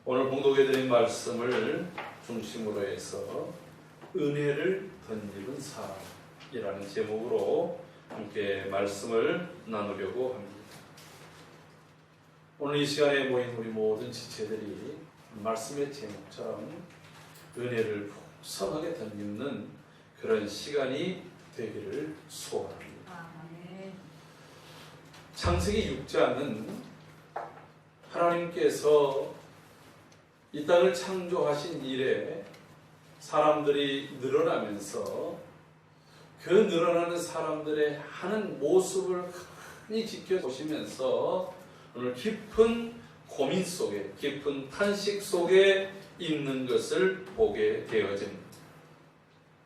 오늘 봉독해드린 말씀을 중심으로 해서 은혜를 덧입은 사람이라는 제목으로 함께 말씀을 나누려고 합니다. 오늘 이 시간에 모인 우리 모든 지체들이 말씀의 제목처럼 은혜를 풍성하게 덧입는 그런 시간이 되기를 소원합니다. 창세기 6장은 하나님께서 이 땅을 창조하신 이래 사람들이 늘어나면서 그 늘어나는 사람들의 하는 모습을 흔히 지켜보시면서 오늘 깊은 고민 속에, 깊은 탄식 속에 있는 것을 보게 되어집니다.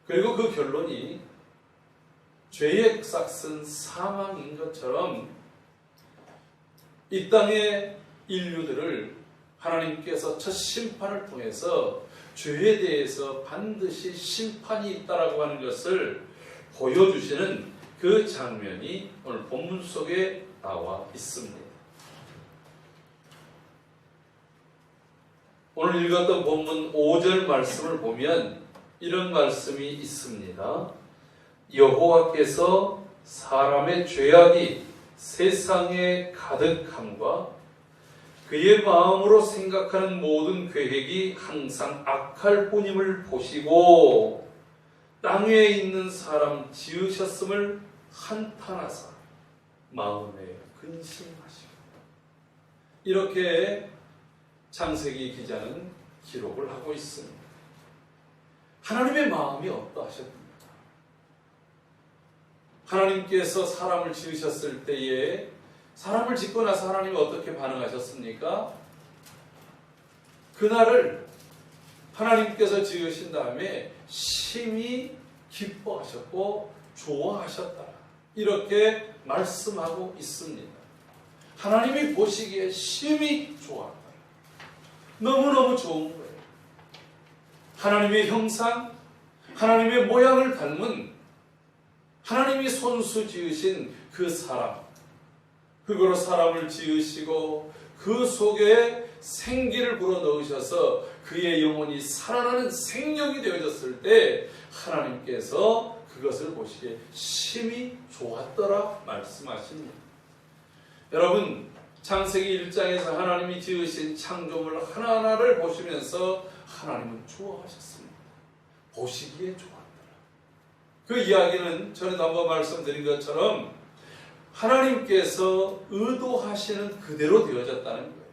그리고 그 결론이 죄의 싹슨 사망인 것처럼 이 땅의 인류들을 하나님께서 첫 심판을 통해서 죄에 대해서 반드시 심판이 있다라고 하는 것을 보여주시는 그 장면이 오늘 본문 속에 나와 있습니다. 오늘 읽었던 본문 5절 말씀을 보면 이런 말씀이 있습니다. 여호와께서 사람의 죄악이 세상에 가득함과 그의 마음으로 생각하는 모든 계획이 항상 악할 뿐임을 보시고 땅 위에 있는 사람 지으셨음을 한탄하사 마음에 근심하시고, 이렇게 창세기 기자는 기록을 하고 있습니다. 하나님의 마음이 어떠하셨습니까? 하나님께서 사람을 지으셨을 때에 사람을 짓고 나서 하나님이 어떻게 반응하셨습니까? 그날을 하나님께서 지으신 다음에 심히 기뻐하셨고 좋아하셨다, 이렇게 말씀하고 있습니다. 하나님이 보시기에 심히 좋았다. 너무너무 좋은 거예요. 하나님의 형상, 하나님의 모양을 닮은 하나님이 손수 지으신 그 사람, 그거로 사람을 지으시고 그 속에 생기를 불어넣으셔서 그의 영혼이 살아나는 생명이 되어졌을 때 하나님께서 그것을 보시기에 심히 좋았더라 말씀하십니다. 여러분, 창세기 1장에서 하나님이 지으신 창조물 하나하나를 보시면서 하나님은 좋아하셨습니다. 보시기에 좋았더라. 그 이야기는 전에도 한번 말씀드린 것처럼 하나님께서 의도하시는 그대로 되어졌다는 거예요.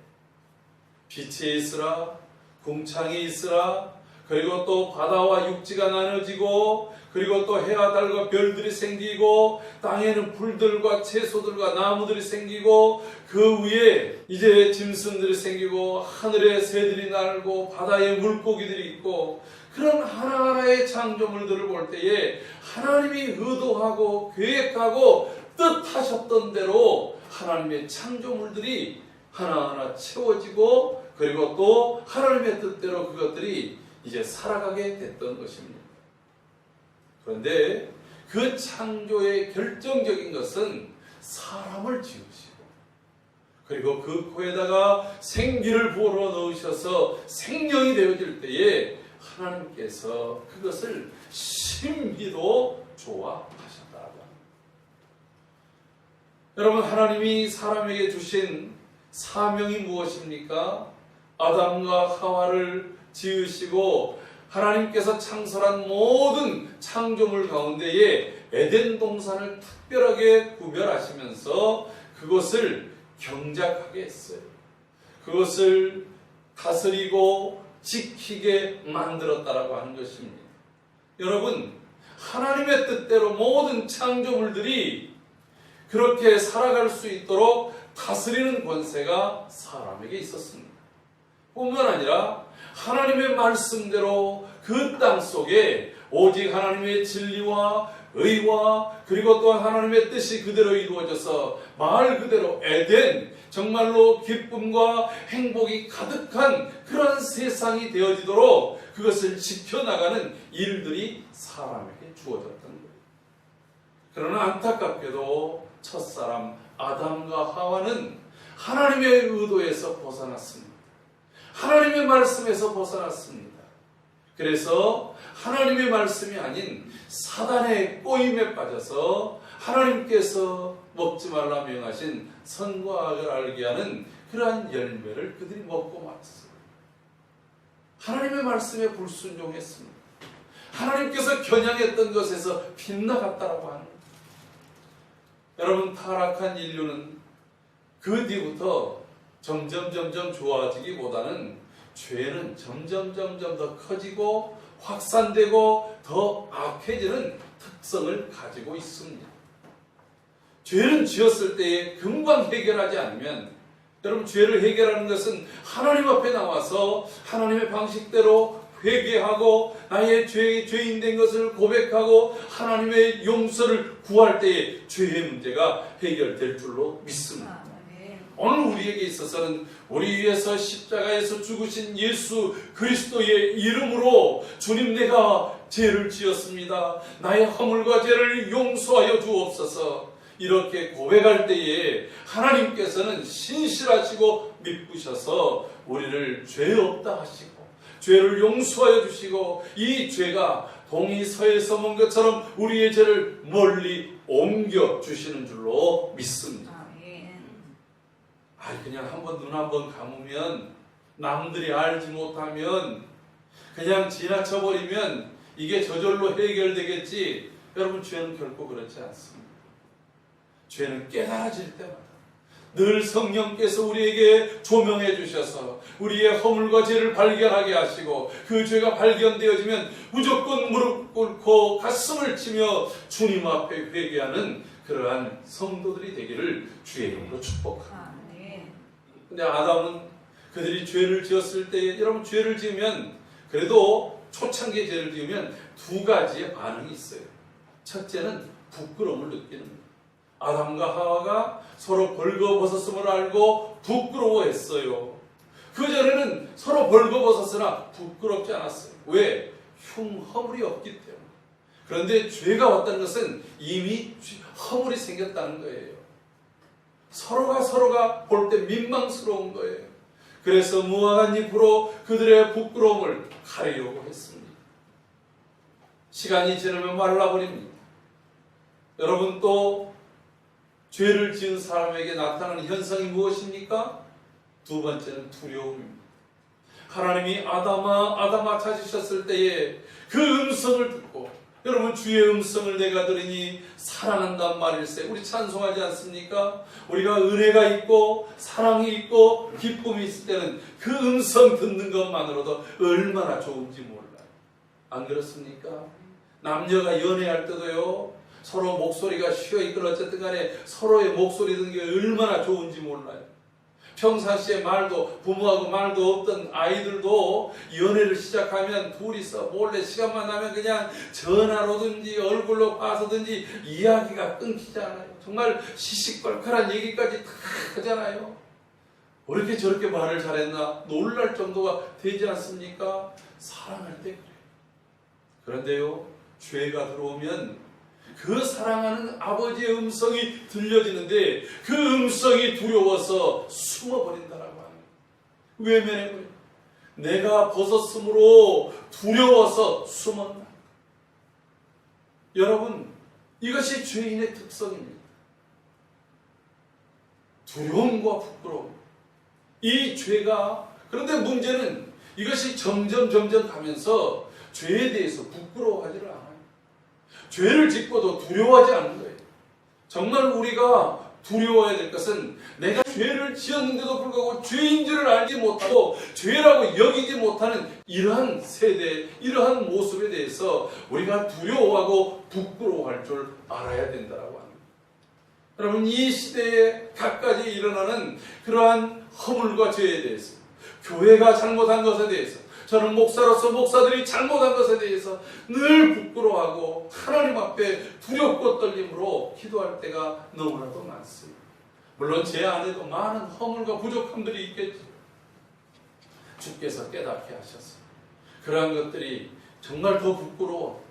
빛이 있으라, 궁창이 있으라, 그리고 또 바다와 육지가 나눠지고, 그리고 또 해와 달과 별들이 생기고, 땅에는 풀들과 채소들과 나무들이 생기고, 그 위에 이제 짐승들이 생기고, 하늘에 새들이 날고, 바다에 물고기들이 있고, 그런 하나하나의 창조물들을 볼 때에 하나님이 의도하고 계획하고 뜻하셨던 대로 하나님의 창조물들이 하나하나 채워지고, 그리고 또 하나님의 뜻대로 그것들이 이제 살아가게 됐던 것입니다. 그런데 그 창조의 결정적인 것은 사람을 지으시고, 그리고 그 코에다가 생기를 불어 넣으셔서 생명이 되어질 때에 하나님께서 그것을 심히도 좋아하셨다고 합니다. 여러분, 하나님이 사람에게 주신 사명이 무엇입니까? 아담과 하와를 지으시고 하나님께서 창설한 모든 창조물 가운데에 에덴 동산을 특별하게 구별하시면서 그것을 경작하게 했어요. 그것을 다스리고 지키게 만들었다라고 하는 것입니다. 여러분, 하나님의 뜻대로 모든 창조물들이 그렇게 살아갈 수 있도록 다스리는 권세가 사람에게 있었습니다. 뿐만 아니라 하나님의 말씀대로 그 땅 속에 오직 하나님의 진리와 의와 그리고 또 하나님의 뜻이 그대로 이루어져서 말 그대로 에덴, 정말로 기쁨과 행복이 가득한 그런 세상이 되어지도록 그것을 지켜나가는 일들이 사람에게 주어졌던 거예요. 그러나 안타깝게도 첫사람 아담과 하와는 하나님의 의도에서 벗어났습니다. 하나님의 말씀에서 벗어났습니다. 그래서 하나님의 말씀이 아닌 사단의 꼬임에 빠져서 하나님께서 먹지 말라 명하신 선과 악을 알게 하는 그러한 열매를 그들이 먹고 말았어요. 하나님의 말씀에 불순종했습니다. 하나님께서 겨냥했던 것에서 빗나갔다라고 하는 거예요. 여러분, 타락한 인류는 그 뒤부터 점점 좋아지기보다는 죄는 점점 더 커지고 확산되고 더 악해지는 특성을 가지고 있습니다. 죄는 지었을 때에 금방 해결하지 않으면, 여러분, 죄를 해결하는 것은 하나님 앞에 나와서 하나님의 방식대로 회개하고 나의 죄인 된 것을 고백하고 하나님의 용서를 구할 때에 죄의 문제가 해결될 줄로 믿습니다. 오늘 우리에게 있어서는 우리 위해서 십자가에서 죽으신 예수 그리스도의 이름으로 주님, 내가 죄를 지었습니다. 나의 허물과 죄를 용서하여 주옵소서. 이렇게 고백할 때에 하나님께서는 신실하시고 미쁘셔서 우리를 죄 없다 하시고 죄를 용서하여 주시고 이 죄가 동이 서에서 먼 것처럼 우리의 죄를 멀리 옮겨 주시는 줄로 믿습니다. 그냥 눈 한번 감으면, 남들이 알지 못하면 그냥 지나쳐버리면 이게 저절로 해결되겠지. 여러분, 죄는 결코 그렇지 않습니다. 죄는 깨달아질 때마다 늘 성령께서 우리에게 조명해 주셔서 우리의 허물과 죄를 발견하게 하시고, 그 죄가 발견되어지면 무조건 무릎 꿇고 가슴을 치며 주님 앞에 회개하는 그러한 성도들이 되기를 주의 이름으로 축복합니다. 근데 아담은 그들이 죄를 지었을 때, 여러분, 죄를 지으면, 그래도 초창기에 죄를 지으면 두 가지의 반응이 있어요. 첫째는 부끄러움을 느끼는 거예요. 아담과 하와가 서로 벌거벗었음을 알고 부끄러워했어요. 그전에는 서로 벌거벗었으나 부끄럽지 않았어요. 왜? 흉허물이 없기 때문에. 그런데 죄가 왔다는 것은 이미 허물이 생겼다는 거예요. 서로가 볼 때 민망스러운 거예요. 그래서 무화과 잎으로 그들의 부끄러움을 가리려고 했습니다. 시간이 지나면 말라버립니다. 여러분, 또 죄를 지은 사람에게 나타나는 현상이 무엇입니까? 두 번째는 두려움입니다. 하나님이 아담아 찾으셨을 때에 그 음성을 듣고, 여러분, 주의 음성을 내가 들으니 사랑한단 말일세. 우리 찬송하지 않습니까? 우리가 은혜가 있고 사랑이 있고 기쁨이 있을 때는 그 음성 듣는 것만으로도 얼마나 좋은지 몰라요. 안 그렇습니까? 남녀가 연애할 때도요, 서로 목소리가 쉬어있거나 어쨌든 간에 서로의 목소리 듣는 게 얼마나 좋은지 몰라요. 평상시에 부모하고 말도 없던 아이들도 연애를 시작하면 둘이서 몰래 시간만 나면 그냥 전화로든지 얼굴로 봐서든지 이야기가 끊기잖아요. 정말 시시껄껄한 얘기까지 다 하잖아요. 왜 이렇게 저렇게 말을 잘했나 놀랄 정도가 되지 않습니까? 사랑할 때 그래요. 그런데요, 죄가 들어오면 그 사랑하는 아버지의 음성이 들려지는데 그 음성이 두려워서 숨어버린다라고 하는 거예요. 외면해버려요. 내가 벗었으므로 두려워서 숨었나. 여러분, 이것이 죄인의 특성입니다. 두려움과 부끄러움. 이 죄가, 그런데 문제는 이것이 점점 가면서 죄에 대해서 부끄러워하지를 않아요. 죄를 짓고도 두려워하지 않는 거예요. 정말 우리가 두려워해야 될 것은 내가 죄를 지었는데도 불구하고 죄인 줄을 알지 못하고 죄라고 여기지 못하는 이러한 세대, 이러한 모습에 대해서 우리가 두려워하고 부끄러워할 줄 알아야 된다라고 합니다. 여러분, 이 시대에 갖가지 일어나는 그러한 허물과 죄에 대해서, 교회가 잘못한 것에 대해서, 저는 목사로서 목사들이 잘못한 것에 대해서 늘 부끄러워하고 하나님 앞에 두렵고 떨림으로 기도할 때가 너무나도 많습니다. 물론 제 안에도 많은 허물과 부족함들이 있겠죠. 주께서 깨닫게 하셨어요. 그러한 것들이 정말 더 부끄러워,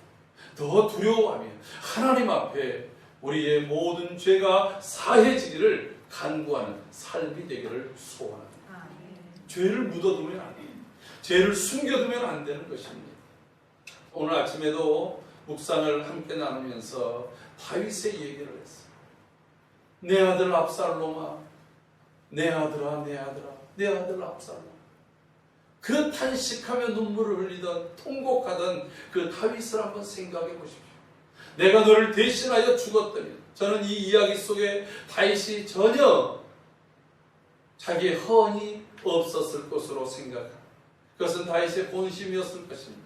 더 두려워하며 하나님 앞에 우리의 모든 죄가 사해지기를 간구하는 삶이 되기를 소원합니다. 죄를 묻어두면 안 돼요. 죄를 숨겨두면 안 되는 것입니다. 오늘 아침에도 묵상을 함께 나누면서 다윗의 얘기를 했어요. 내 아들 압살롬아, 내 아들아, 내 아들아, 내 아들 압살롬. 그 탄식하며 눈물을 흘리던 통곡하던 그 다윗을 한번 생각해 보십시오. 내가 너를 대신하여 죽었다면, 저는 이 이야기 속에 다윗이 전혀 자기의 허언이 없었을 것으로 생각합니다. 그것은 다윗의 본심이었을 것입니다.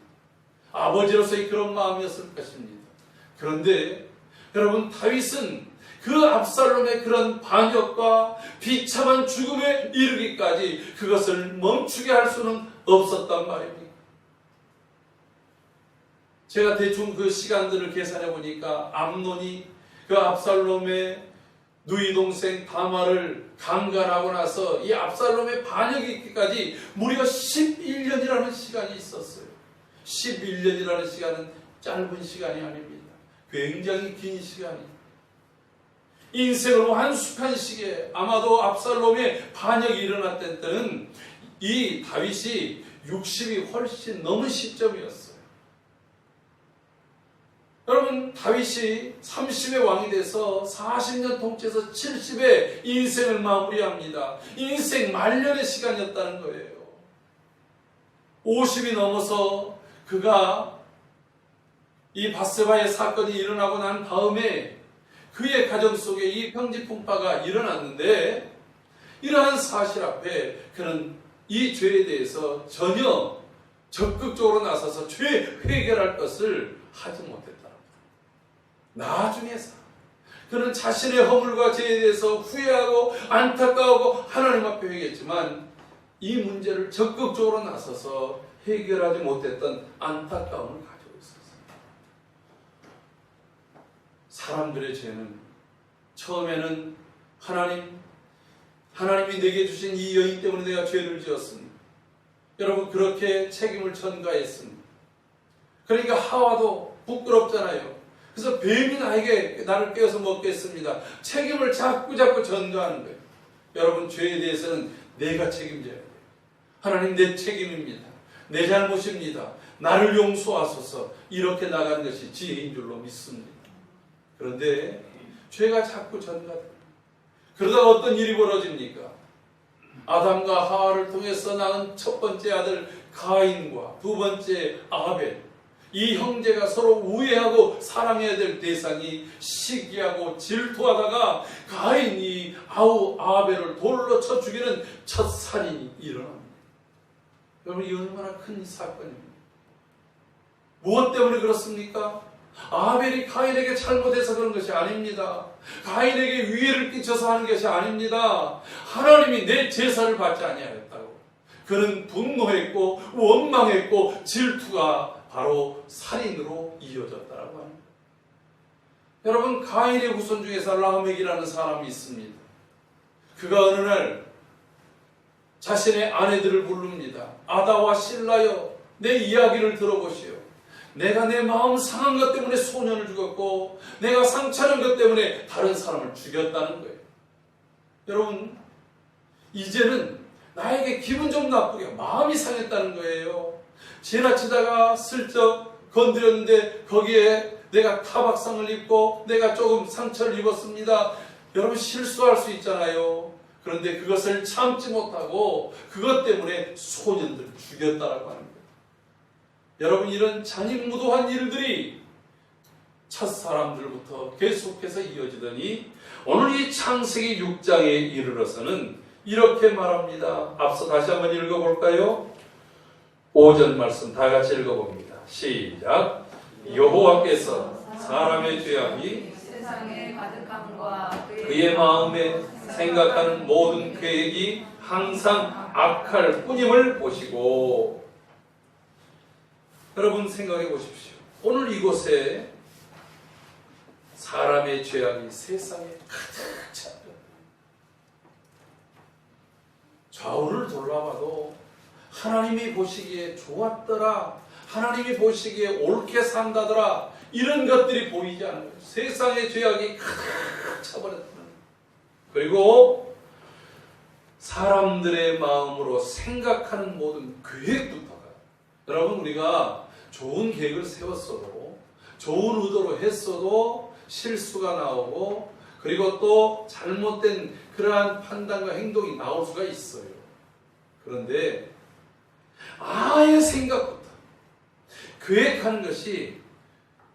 아버지로서의 그런 마음이었을 것입니다. 그런데 여러분, 다윗은 그 압살롬의 그런 반역과 비참한 죽음에 이르기까지 그것을 멈추게 할 수는 없었단 말입니다. 제가 대충 그 시간들을 계산해 보니까 암논이 그 압살롬의 누이 동생 다말을 강간하고 나서 이 압살롬의 반역이 있기까지 무려 11년이라는 시간이 있었어요. 11년이라는 시간은 짧은 시간이 아닙니다. 굉장히 긴 시간이에요. 인생을 완숙한 시기에 아마도 압살롬의 반역이 일어났던 때는 이 다윗이 60이 훨씬 넘은 시점이었어요. 여러분, 다윗이 30의 왕이 돼서 40년 통치해서 70의 인생을 마무리합니다. 인생 말년의 시간이었다는 거예요. 50이 넘어서 그가 이 밧세바의 사건이 일어나고 난 다음에 그의 가정 속에 이 평지풍파가 일어났는데, 이러한 사실 앞에 그는 이 죄에 대해서 전혀 적극적으로 나서서 죄 해결할 것을 하지 못했다. 나중에서 그는 자신의 허물과 죄에 대해서 후회하고 안타까워하고 하나님 앞에 회개했지만 이 문제를 적극적으로 나서서 해결하지 못했던 안타까움을 가지고 있었습니다. 사람들의 죄는 처음에는 하나님이 내게 주신 이 여인 때문에 내가 죄를 지었습니다. 여러분, 그렇게 책임을 전가했습니다. 그러니까 하와도 부끄럽잖아요. 그래서 뱀이 나를 깨어서 먹겠습니다. 책임을 자꾸 전가하는 거예요. 여러분, 죄에 대해서는 내가 책임져야 돼요. 하나님, 내 책임입니다. 내 잘못입니다. 나를 용서하소서. 이렇게 나가는 것이 지혜인 줄로 믿습니다. 그런데 죄가 자꾸 전가돼요. 그러다가 어떤 일이 벌어집니까? 아담과 하와를 통해서 낳은 첫 번째 아들 가인과 두 번째 아벨, 이 형제가 서로 우애하고 사랑해야 될 대상이 시기하고 질투하다가 가인이 아벨을 돌로 쳐 죽이는 첫 살인이 일어납니다. 여러분, 이 얼마나 큰 사건입니다. 무엇 때문에 그렇습니까? 아벨이 가인에게 잘못해서 그런 것이 아닙니다. 가인에게 위해를 끼쳐서 하는 것이 아닙니다. 하나님이 내 제사를 받지 아니하였다고 그는 분노했고 원망했고 질투가 바로 살인으로 이어졌다라고 합니다. 여러분, 가인의 후손 중에서 라멕이라는 사람이 있습니다. 그가 어느 날 자신의 아내들을 부릅니다. 아다와 실라여, 내 이야기를 들어보시오. 내가 내 마음 상한 것 때문에 소년을 죽였고 내가 상처난 것 때문에 다른 사람을 죽였다는 거예요. 여러분, 이제는 나에게 기분 좀 나쁘게 마음이 상했다는 거예요. 지나치다가 슬쩍 건드렸는데 거기에 내가 타박상을 입고 내가 조금 상처를 입었습니다. 여러분, 실수할 수 있잖아요. 그런데 그것을 참지 못하고 그것 때문에 소년들을 죽였다라고 하는 거예요. 여러분, 이런 잔인무도한 일들이 첫사람들부터 계속해서 이어지더니 오늘 이 창세기 6장에 이르러서는 이렇게 말합니다. 앞서 다시 한번 읽어볼까요? 5절 말씀 다 같이 읽어봅니다. 시작. 여호와께서 사람의 죄악이 세상에 가득함과 그의 마음에 생각하는 모든 계획이 항상 악할 뿐임을 보시고. 여러분, 생각해 보십시오. 오늘 이곳에 사람의 죄악이 세상에 가득 찼다. 좌우를 돌아봐도 하나님이 보시기에 좋았더라, 하나님이 보시기에 옳게 산다더라, 이런 것들이 보이지 않아요. 세상의 죄악이 가득 차버렸다. 그리고 사람들의 마음으로 생각하는 모든 계획부터가, 여러분, 우리가 좋은 계획을 세웠어도, 좋은 의도로 했어도 실수가 나오고, 그리고 또 잘못된 그러한 판단과 행동이 나올 수가 있어요. 그런데 아예 생각부터 계획하는 것이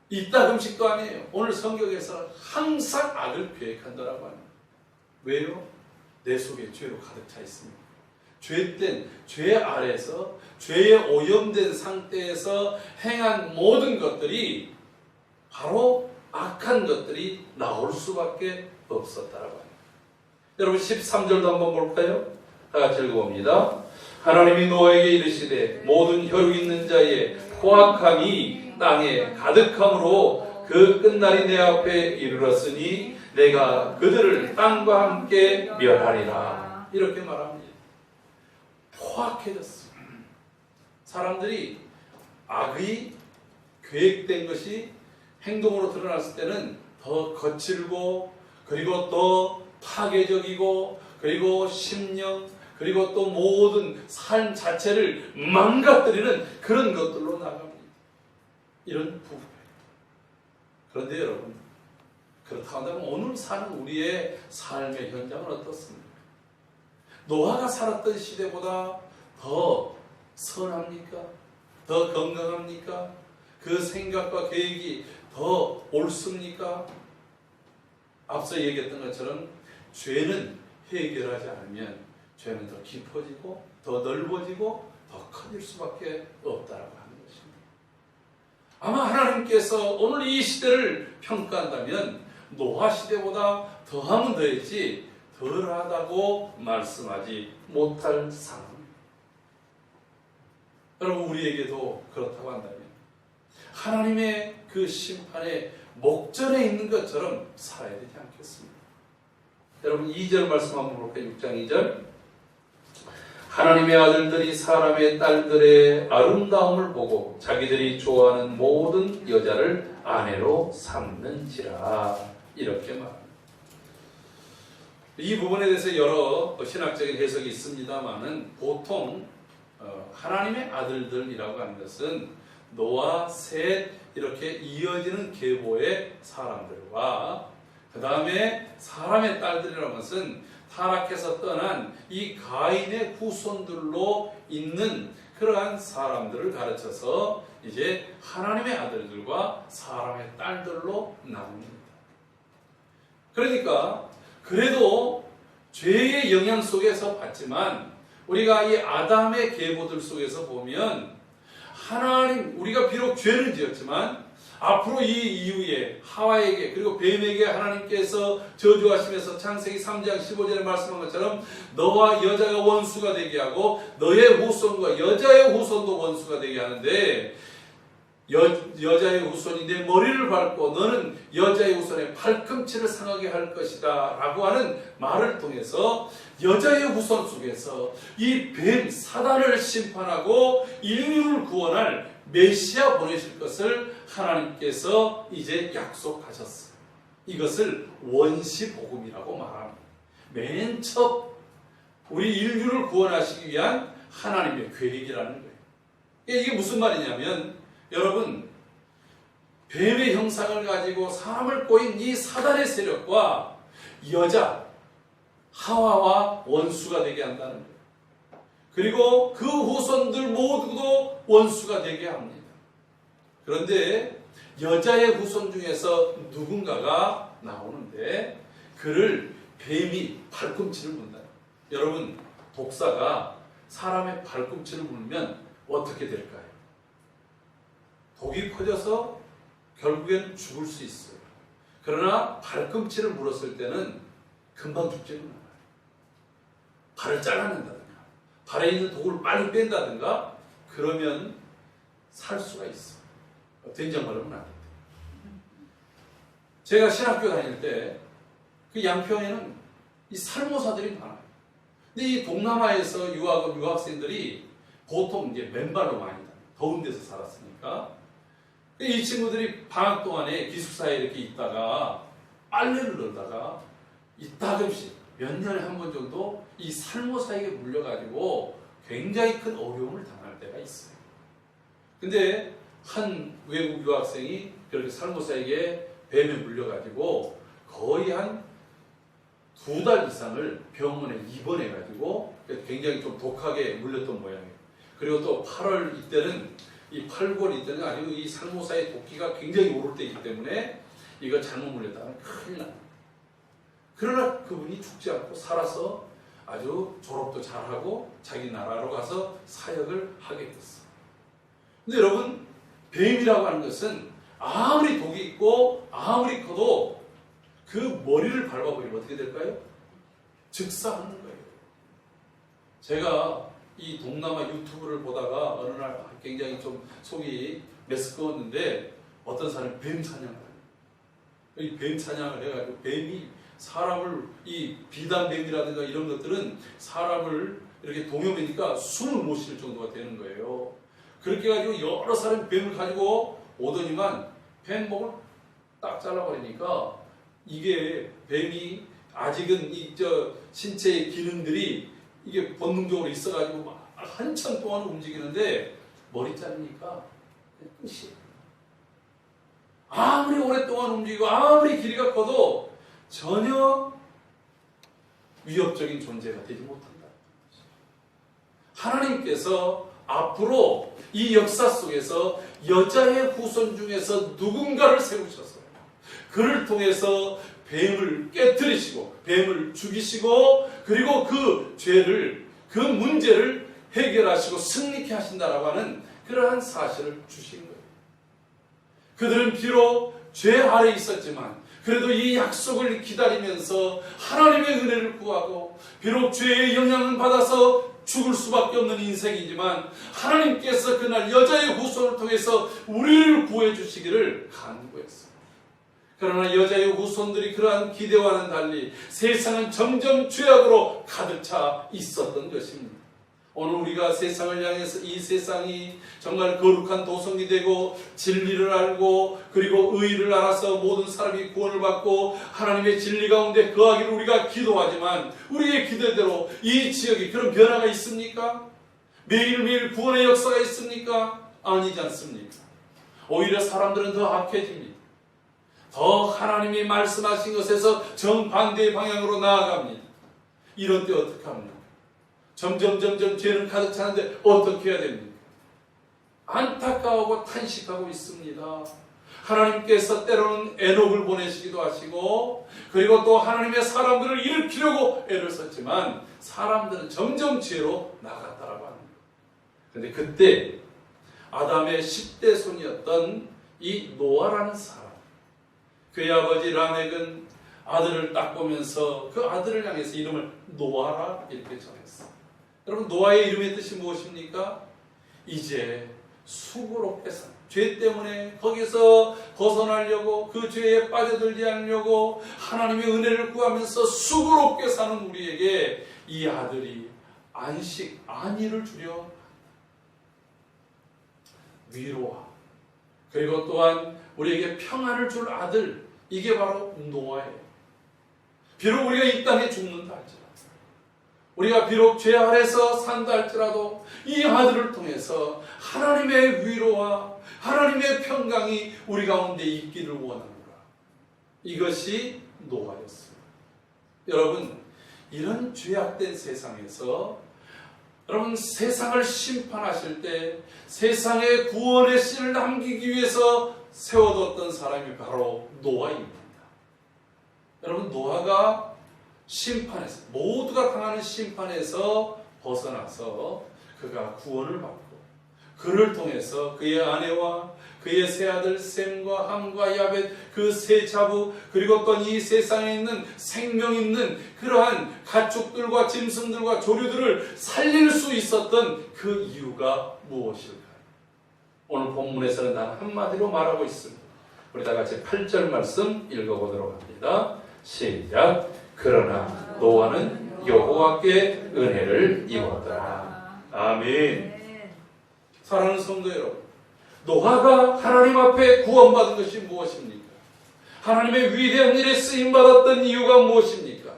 이따금씩도 아니에요. 오늘 성경에서 항상 악을 계획한다라고 합니다. 왜요? 내 속에 죄로 가득 차 있습니다. 죄 아래서, 죄에 오염된 상태에서 행한 모든 것들이 바로 악한 것들이 나올 수밖에 없었다라고 합니다. 여러분 13절도 한번 볼까요? 다 같이 읽어봅니다. 하나님이 노아에게 이르시되 모든 혈육 있는 자의 포악함이 땅에 가득함으로 그 끝날이 내 앞에 이르렀으니 내가 그들을 땅과 함께 멸하리라. 이렇게 말합니다. 포악해졌어. 사람들이 악의 계획된 것이 행동으로 드러났을 때는 더 거칠고, 그리고 더 파괴적이고, 그리고 심령, 그리고 또 모든 삶 자체를 망가뜨리는 그런 것들로 나갑니다. 이런 부분이에요. 그런데 여러분, 그렇다고 한다면 오늘 사는 우리의 삶의 현장은 어떻습니까? 노아가 살았던 시대보다 더 선합니까? 더 건강합니까? 그 생각과 계획이 더 옳습니까? 앞서 얘기했던 것처럼 죄는 해결하지 않으면 죄는 더 깊어지고 더 넓어지고 더 커질 수밖에 없다라고 하는 것입니다. 아마 하나님께서 오늘 이 시대를 평가한다면 노아 시대보다 더하면 더했지 덜하다고 말씀하지 못할 상황입니다. 여러분, 우리에게도 그렇다고 한다면 하나님의 그 심판의 목전에 있는 것처럼 살아야 되지 않겠습니까? 여러분 2절 말씀 한번 볼까요? 6장 2절. 하나님의 아들들이 사람의 딸들의 아름다움을 보고 자기들이 좋아하는 모든 여자를 아내로 삼는지라. 이렇게 말합니다. 이 부분에 대해서 여러 신학적인 해석이 있습니다만은 보통 하나님의 아들들이라고 하는 것은 노아, 셋 이렇게 이어지는 계보의 사람들과 그 다음에 사람의 딸들이라는 것은 타락해서 떠난 이 가인의 후손들로 있는 그러한 사람들을 가르쳐서 이제 하나님의 아들들과 사람의 딸들로 나눕니다. 그러니까 그래도 죄의 영향 속에서 봤지만 우리가 이 아담의 계보들 속에서 보면 하나님, 우리가 비록 죄를 지었지만 앞으로 이 이후에 하와에게 그리고 뱀에게 하나님께서 저주하시면서 창세기 3장 15절에 말씀한 것처럼 너와 여자가 원수가 되게 하고 너의 후손과 여자의 후손도 원수가 되게 하는데 여자의 후손이 내 머리를 밟고 너는 여자의 후손의 발꿈치를 상하게 할 것이다 라고 하는 말을 통해서 여자의 후손 속에서 이 뱀 사단을 심판하고 인류를 구원할 메시아 보내실 것을 하나님께서 이제 약속하셨어요. 이것을 원시복음이라고 말합니다. 맨 첫 우리 인류를 구원하시기 위한 하나님의 계획이라는 거예요. 이게 무슨 말이냐면 여러분, 뱀의 형상을 가지고 사람을 꼬인 이 사단의 세력과 여자 하와와 원수가 되게 한다는 거예요. 그리고 그 후손들 모두도 원수가 되게 합니다. 그런데 여자의 후손 중에서 누군가가 나오는데 그를 뱀이 발꿈치를 문다. 여러분, 독사가 사람의 발꿈치를 물면 어떻게 될까요? 독이 커져서 결국엔 죽을 수 있어요. 그러나 발꿈치를 물었을 때는 금방 죽지는 않아요. 발을 잘라낸다든가 발에 있는 독을 빨리 뺀다든가 그러면 살 수가 있어요. 된장발음은 안 돼요. 제가 신학교 다닐 때 그 양평에는 이 살모사들이 많아요. 근데 이 동남아에서 유학생들이 보통 이제 맨발로 많이 다녀요. 더운 데서 살았으니까. 이 친구들이 방학 동안에 기숙사에 이렇게 있다가 빨래를 넣다가 이따금씩 몇 년에 한 번 정도 이 살모사에게 물려가지고 굉장히 큰 어려움을 당할 때가 있어요. 근데 한 외국 유학생이 그렇게 살모사에게 뱀에 물려가지고 거의 한 2달 이상을 병원에 입원해가지고 굉장히 좀 독하게 물렸던 모양이에요. 그리고 또 8월 이때는 이 8월 이때는 아주 이 살모사의 독기가 굉장히 오를 때이기 때문에 이거 잘못 물렸다면 큰일 납니다. 그러나 그분이 죽지 않고 살아서 아주 졸업도 잘하고 자기 나라로 가서 사역을 하게 됐어요. 근데 여러분, 뱀이라고 하는 것은 아무리 독이 있고 아무리 커도 그 머리를 밟아버리면 어떻게 될까요? 즉사하는 거예요. 제가 이 동남아 유튜브를 보다가 어느 날 굉장히 좀 속이 메스꺼웠는데 어떤 사람이 뱀 사냥을 해요. 이 뱀 사냥을 해가지고 뱀이 사람을, 이 비단뱀이라든가 이런 것들은 사람을 이렇게 동요매니까 숨을 못 쉴 정도가 되는 거예요. 그렇게 해가지고 여러 사람이 뱀을 가지고 오더니만 뱀 목을 딱 잘라버리니까 이게 뱀이 아직은 이 신체의 기능들이 이게 본능적으로 있어가지고 막 한참 동안 움직이는데 머리 자르니까 끝이에요. 아무리 오랫동안 움직이고 아무리 길이가 커도 전혀 위협적인 존재가 되지 못한다. 하나님께서 앞으로 이 역사 속에서 여자의 후손 중에서 누군가를 세우셔서 그를 통해서 뱀을 깨뜨리시고 뱀을 죽이시고 그리고 그 죄를, 그 문제를 해결하시고 승리케 하신다라고 하는 그러한 사실을 주신 거예요. 그들은 비록 죄 아래 있었지만 그래도 이 약속을 기다리면서 하나님의 은혜를 구하고 비록 죄의 영향을 받아서 죽을 수밖에 없는 인생이지만 하나님께서 그날 여자의 후손을 통해서 우리를 구해 주시기를 간구했어요. 그러나 여자의 후손들이 그러한 기대와는 달리 세상은 점점 죄악으로 가득 차 있었던 것입니다. 오늘 우리가 세상을 향해서 이 세상이 정말 거룩한 도성이 되고 진리를 알고 그리고 의의를 알아서 모든 사람이 구원을 받고 하나님의 진리 가운데 거하기를 우리가 기도하지만 우리의 기대대로 이 지역이 그런 변화가 있습니까? 매일매일 구원의 역사가 있습니까? 아니지 않습니까? 오히려 사람들은 더 악해집니다. 더 하나님이 말씀하신 것에서 정반대의 방향으로 나아갑니다. 이런 때 어떻게 합니까? 점점 죄는 가득 차는데 어떻게 해야 됩니까? 안타까워하고 탄식하고 있습니다. 하나님께서 때로는 에녹을 보내시기도 하시고 그리고 또 하나님의 사람들을 일으키려고 애를 썼지만 사람들은 점점 죄로 나갔다라고 합니다. 그런데 그때 아담의 10대 손이었던 이 노아라는 사람, 그의 아버지 라멕은 아들을 딱 보면서 그 아들을 향해서 이름을 노아라 이렇게 정했어요. 여러분, 노아의 이름의 뜻이 무엇입니까? 이제 수고롭게 산, 죄 때문에 거기서 벗어나려고 그 죄에 빠져들지 않으려고 하나님의 은혜를 구하면서 수고롭게 사는 우리에게 이 아들이 안식, 안위를 주려 위로와 그리고 또한 우리에게 평안을 줄 아들, 이게 바로 노아예요. 비록 우리가 이 땅에 죽는다 할지라도 우리가 비록 죄 아래서 산다 할지라도 이 아들을 통해서 하나님의 위로와 하나님의 평강이 우리 가운데 있기를 원합니다. 이것이 노아였습니다. 여러분, 이런 죄악된 세상에서 여러분 세상을 심판하실 때 세상에 구원의 씨를 남기기 위해서 세워뒀던 사람이 바로 노아입니다. 여러분, 노아가 심판에서, 모두가 당하는 심판에서 벗어나서 그가 구원을 받고 그를 통해서 그의 아내와 그의 세 아들 셈과 함과 야벳, 그 세 자부, 그리고 또 이 세상에 있는 생명 있는 그러한 가축들과 짐승들과 조류들을 살릴 수 있었던 그 이유가 무엇일까요? 오늘 본문에서는 단 한마디로 말하고 있습니다. 우리 다 같이 8절 말씀 읽어보도록 합니다. 시작. 그러나 노아는 여호와께 은혜를 입었더라. 아멘. 사랑하는 성도 여러분, 노아가 하나님 앞에 구원받은 것이 무엇입니까? 하나님의 위대한 일에 쓰임받았던 이유가 무엇입니까?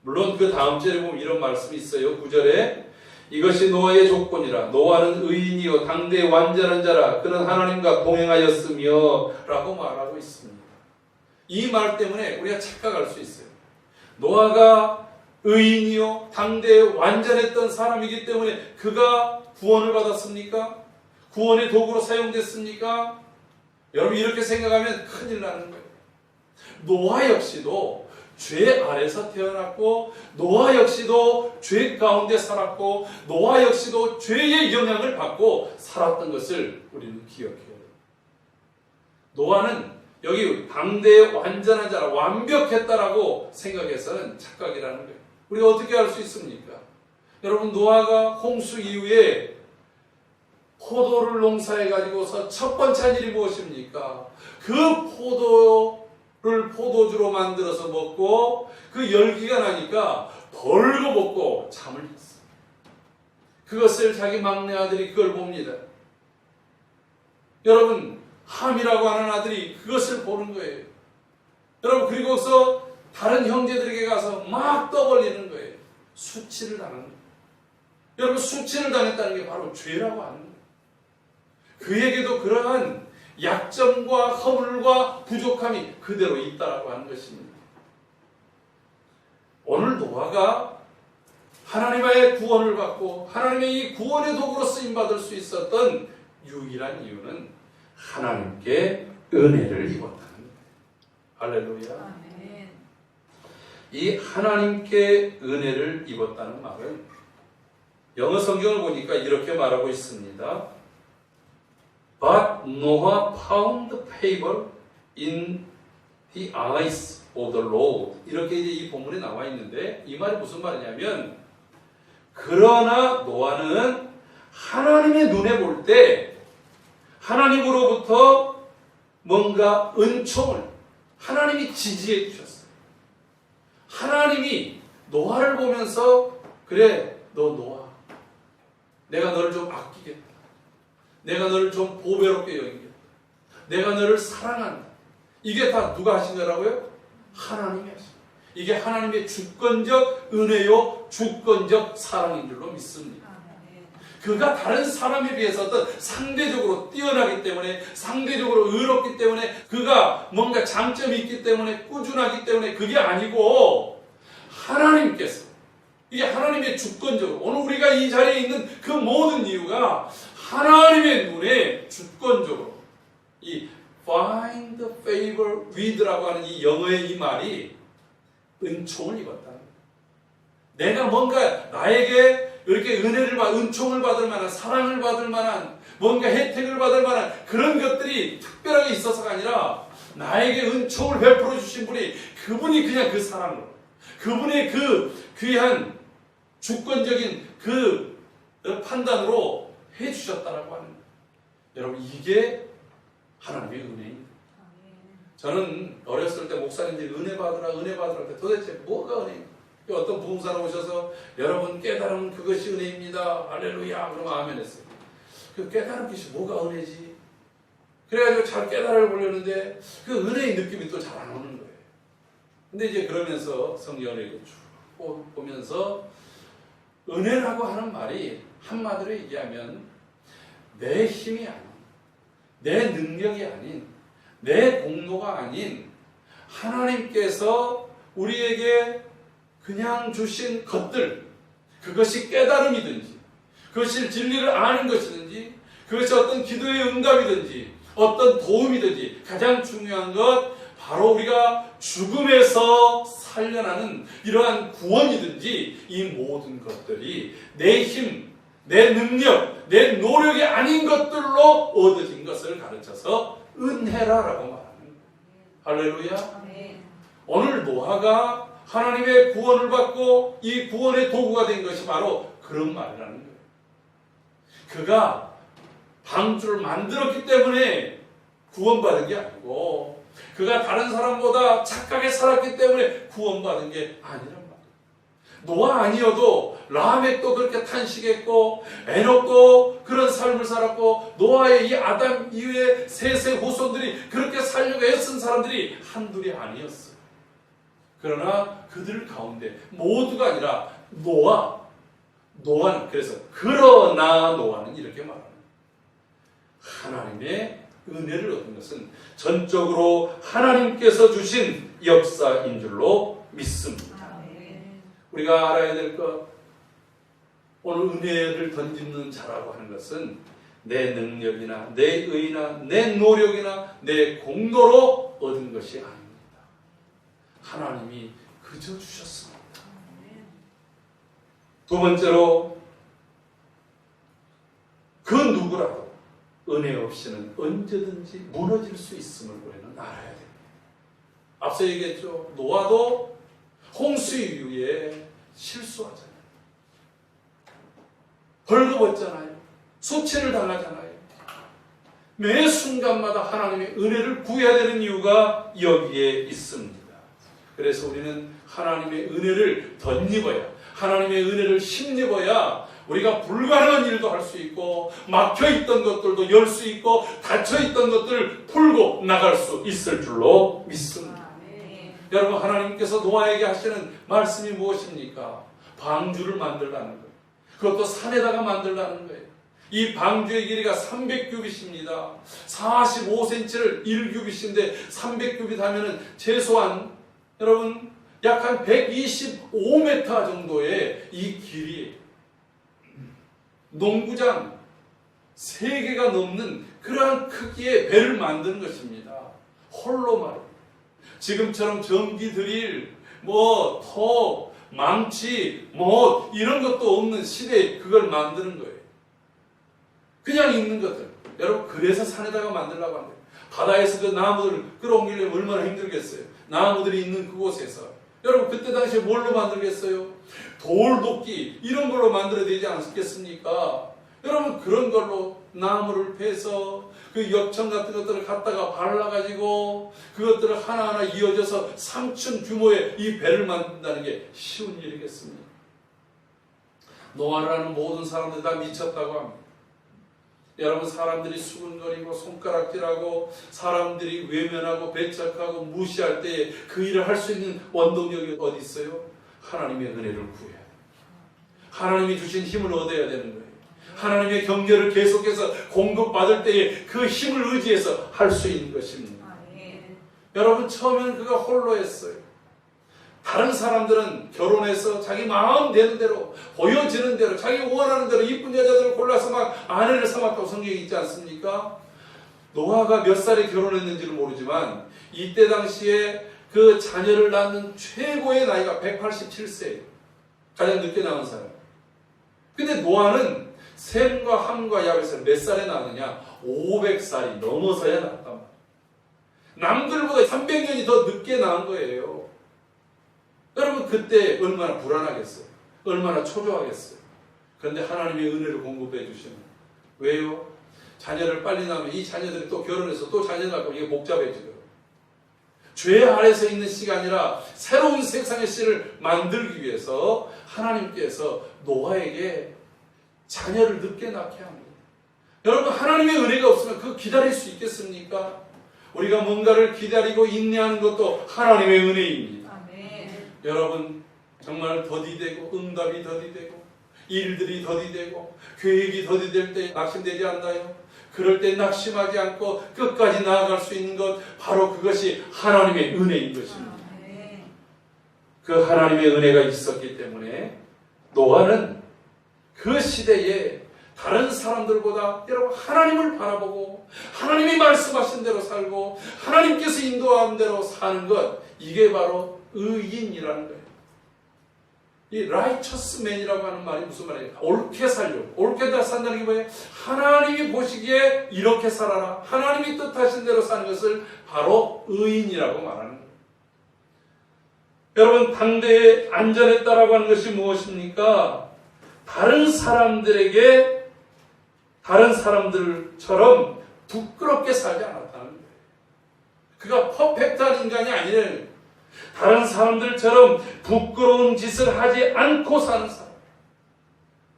물론 그 다음 절에 보면 이런 말씀이 있어요. 9절에 이것이 노아의 조건이라. 노아는 의인이요 당대의 완전한 자라. 그는 하나님과 동행하였으며 라고 말하고 있습니다. 이 말 때문에 우리가 착각할 수 있어요. 노아가 의인이요 당대에 완전했던 사람이기 때문에 그가 구원을 받았습니까? 구원의 도구로 사용됐습니까? 여러분 이렇게 생각하면 큰일 나는 거예요. 노아 역시도 죄 아래서 태어났고 노아 역시도 죄 가운데 살았고 노아 역시도 죄의 영향을 받고 살았던 것을 우리는 기억해야 돼요. 노아는 여기 당대의 완전한 자라 완벽했다라고 생각해서는 착각이라는 거예요. 우리가 어떻게 알 수 있습니까? 여러분 노아가 홍수 이후에 포도를 농사해 가지고서 첫 번째 한 일이 무엇입니까? 그 포도를 포도주로 만들어서 먹고 그 열기가 나니까 벌거벗고 잠을 잤어요. 그것을 자기 막내 아들이 그걸 봅니다. 여러분 함이라고 하는 아들이 그것을 보는 거예요. 여러분 그리고서 다른 형제들에게 가서 막 떠벌리는 거예요. 수치를 당하는 거예요. 여러분 수치를 당했다는 게 바로 죄라고 하는 거예요. 그에게도 그러한 약점과 허물과 부족함이 그대로 있다라고 하는 것입니다. 오늘 노아가 하나님의 구원을 받고 하나님의 이 구원의 도구로 쓰임받을 수 있었던 유일한 이유는 하나님께 은혜를 입었다는 거예요. 할렐루야. 아멘. 이 하나님께 은혜를 입었다는 말은 영어 성경을 보니까 이렇게 말하고 있습니다. But Noah found favor in the eyes of the Lord. 이렇게 이제 이 본문에 나와 있는데 이 말이 무슨 말이냐면 그러나 노아는 하나님의 눈에 볼 때 하나님으로부터 뭔가 은총을 하나님이 지지해 주셨어요. 하나님이 노아를 보면서 그래 너 노아 내가 너를 좀 아끼겠다. 내가 너를 좀 보배롭게 여기겠다. 내가 너를 사랑한다. 이게 다 누가 하신 거라고요? 하나님이 하신 거예요. 이게 하나님의 주권적 은혜요 주권적 사랑인 줄로 믿습니다. 그가 다른 사람에 비해서 어떤 상대적으로 뛰어나기 때문에 상대적으로 의롭기 때문에 그가 뭔가 장점이 있기 때문에 꾸준하기 때문에 그게 아니고 하나님께서 이게 하나님의 주권적으로 오늘 우리가 이 자리에 있는 그 모든 이유가 하나님의 눈에 주권적으로 이 find favor with라고 하는 이 영어의 이 말이 은총을 입었다는 거예요. 내가 뭔가 나에게 이렇게 은혜를 은총을 받을 만한 사랑을 받을 만한 뭔가 혜택을 받을 만한 그런 것들이 특별하게 있어서가 아니라 나에게 은총을 베풀어 주신 분이 그분이 그냥 그 사랑으로 그분의 그 귀한 주권적인 그 판단으로 해주셨다라고 하는 거예요. 여러분 이게 하나님의 은혜입니다. 저는 어렸을 때 목사님들이 은혜 받으라 할 때 도대체 뭐가 은혜입니까? 어떤 부흥사로 오셔서 여러분 깨달으면 그것이 은혜입니다. 할렐루야. 그러면 아멘 했어요. 그 깨달은 것이 뭐가 은혜지? 그래가지고 잘 깨달아 보려는데 그 은혜의 느낌이 또 잘 안 오는 거예요. 근데 이제 그러면서 성경을 쭉 보면서 은혜라고 하는 말이 한마디로 얘기하면 내 힘이 아닌 내 능력이 아닌 내 공로가 아닌 하나님께서 우리에게 그냥 주신 것들 그것이 깨달음이든지 그것이 진리를 아는 것이든지 그것이 어떤 기도의 응답이든지 어떤 도움이든지 가장 중요한 것 바로 우리가 죽음에서 살려나는 이러한 구원이든지 이 모든 것들이 내 힘, 내 능력, 내 노력이 아닌 것들로 얻어진 것을 가르쳐서 은혜라라고 말하는 거예요. 할렐루야. 아멘. 오늘 노아가 하나님의 구원을 받고 이 구원의 도구가 된 것이 바로 그런 말이라는 거예요. 그가 방주를 만들었기 때문에 구원받은 게 아니고 그가 다른 사람보다 착하게 살았기 때문에 구원받은 게 아니란 말이에요. 노아 아니어도 라멕도 그렇게 탄식했고 에녹도 그런 삶을 살았고 노아의 이 아담 이후의 셋의 후손들이 그렇게 살려고 애쓴 사람들이 한둘이 아니었어요. 그러나 그들 가운데 모두가 아니라 노아는 그래서 그러나 노아는 이렇게 말합니다. 하나님의 은혜를 얻은 것은 전적으로 하나님께서 주신 역사인 줄로 믿습니다. 우리가 알아야 될 것, 오늘 은혜를 던지는 자라고 하는 것은 내 능력이나 내 의나 내 노력이나 내 공로로 얻은 것이 아닙니다. 하나님이 그저 주셨습니다. 두 번째로, 그 누구라도 은혜 없이는 언제든지 무너질 수 있음을 우리는 알아야 됩니다. 앞서 얘기했죠. 노아도 홍수 이후에 실수하잖아요. 벌거벗잖아요. 수치를 당하잖아요. 매 순간마다 하나님의 은혜를 구해야 되는 이유가 여기에 있습니다. 그래서 우리는 하나님의 은혜를 덧입어야, 하나님의 은혜를 힘입어야 우리가 불가능한 일도 할 수 있고, 막혀있던 것들도 열 수 있고, 닫혀있던 것들을 풀고 나갈 수 있을 줄로 믿습니다. 여러분, 하나님께서 노아에게 하시는 말씀이 무엇입니까? 방주를 만들라는 거예요. 그것도 산에다가 만들라는 거예요. 이 방주의 길이가 300규빗입니다. 45cm를 1규빗인데 300규빗 하면은 최소한 여러분 약 한 125m 정도의 이 길이 농구장 3개가 넘는 그러한 크기의 배를 만드는 것입니다. 홀로 말입니다. 지금처럼 전기 드릴, 턱, 망치, 이런 것도 없는 시대에 그걸 만드는 거예요. 그냥 있는 것들. 여러분, 그래서 산에다가 만들려고 하는 거예요. 바다에서 그 나무들을 끌어옮기려면 얼마나 힘들겠어요. 나무들이 있는 그곳에서. 여러분, 그때 당시에 뭘로 만들겠어요? 돌도끼, 이런 걸로 만들어야 되지 않겠습니까? 여러분, 그런 걸로 나무를 패서 그 역청 같은 것들을 갖다가 발라가지고 그것들을 하나하나 이어져서 3층 규모의 이 배를 만든다는 게 쉬운 일이겠습니까? 노아라는 모든 사람들이 다 미쳤다고 합니다. 여러분, 사람들이 수근거리고 손가락질하고 사람들이 외면하고 배척하고 무시할 때에 그 일을 할 수 있는 원동력이 어디 있어요? 하나님의 은혜를 구해야 돼요. 하나님이 주신 힘을 얻어야 되는 거예요. 하나님의 격려를 계속해서 공급받을 때에 그 힘을 의지해서 할 수 있는 것입니다. 여러분, 처음에는 그가 홀로 했어요. 다른 사람들은 결혼해서 자기 마음 되는 대로, 보여지는 대로, 자기 원하는 대로 이쁜 여자들을 골라서 막 아내를 삼았다고 성경에 있지 않습니까? 노아가 몇 살에 결혼했는지는 모르지만 이때 당시에 그 자녀를 낳는 최고의 나이가 187세예요. 가장 늦게 낳은 사람. 근데 노아는 셈과 함과 야벳에서 몇 살에 낳았느냐? 500살이 넘어서야 낳았단 말이에요. 남들보다 300년이 더 늦게 낳은 거예요. 여러분, 그때 얼마나 불안하겠어요? 얼마나 초조하겠어요? 그런데 하나님의 은혜를 공급해 주시는 거예요. 왜요? 자녀를 빨리 낳으면 이 자녀들이 또 결혼해서 또 자녀 낳고 이게 복잡해지거든요. 죄 아래서 있는 씨가 아니라 새로운 세상의 씨를 만들기 위해서 하나님께서 노아에게 자녀를 늦게 낳게 합니다. 여러분, 하나님의 은혜가 없으면 그거 기다릴 수 있겠습니까? 우리가 뭔가를 기다리고 인내하는 것도 하나님의 은혜입니다. 여러분, 정말 더디되고 응답이 더디되고 일들이 더디되고 계획이 더디될 때 낙심되지 않나요? 그럴 때 낙심하지 않고 끝까지 나아갈 수 있는 것, 바로 그것이 하나님의 은혜인 것입니다. 그 하나님의 은혜가 있었기 때문에 노아는 그 시대에 다른 사람들보다 여러분 하나님을 바라보고 하나님이 말씀하신 대로 살고 하나님께서 인도한 대로 사는 것, 이게 바로 의인이라는 거예요. 이 righteous man이라고 하는 말이 무슨 말이에요? 옳게 살려고. 옳게 산다는 게 뭐예요? 하나님이 보시기에 이렇게 살아라, 하나님이 뜻하신 대로 사는 것을 바로 의인이라고 말하는 거예요. 여러분, 당대에 안전했다라고 하는 것이 무엇입니까? 다른 사람들처럼 부끄럽게 살지 않았다는 거예요. 그가 퍼펙트한 인간이 아니라 다른 사람들처럼 부끄러운 짓을 하지 않고 사는 사람.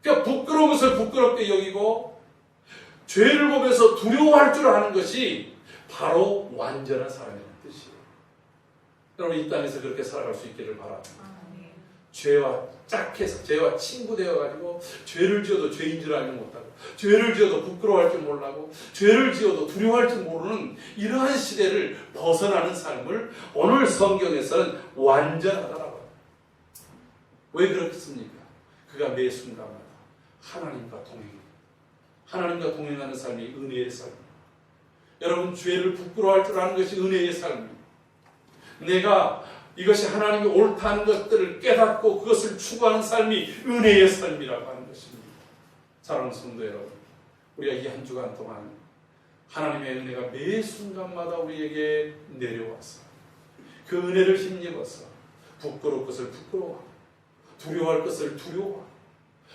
그러니까 부끄러운 것을 부끄럽게 여기고 죄를 보면서 두려워할 줄 아는 것이 바로 완전한 사람이라는 뜻이에요. 여러분 이 땅에서 그렇게 살아갈 수 있기를 바랍니다. 아멘. 죄와 짝해서 죄와 친구 되어가지고 죄를 지어도 죄인 줄 알지 못하고 죄를 지어도 부끄러워할 줄 몰라고 죄를 지어도 두려워할 줄 모르는 이러한 시대를 벗어나는 삶을 오늘 성경에서는 완전하다라고. 왜 그렇습니까? 그가 매 순간마다 하나님과 하나님과 동행하는 삶이 은혜의 삶입니다. 여러분 죄를 부끄러워할 줄 아는 것이 은혜의 삶입니다. 내가 이것이 하나님이 옳다는 것들을 깨닫고 그것을 추구하는 삶이 은혜의 삶이라고 하는 것입니다. 사랑하는 성도 여러분, 우리가 이 한 주간 동안 하나님의 은혜가 매 순간마다 우리에게 내려와서 그 은혜를 힘입어서 부끄러울 것을 부끄러워하고 두려워할 것을 두려워하고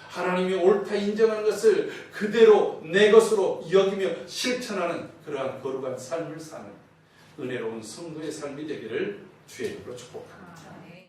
하나님이 옳다 인정한 것을 그대로 내 것으로 여기며 실천하는 그러한 거룩한 삶을 사는 은혜로운 성도의 삶이 되기를 주의 이름으로 축복합니다.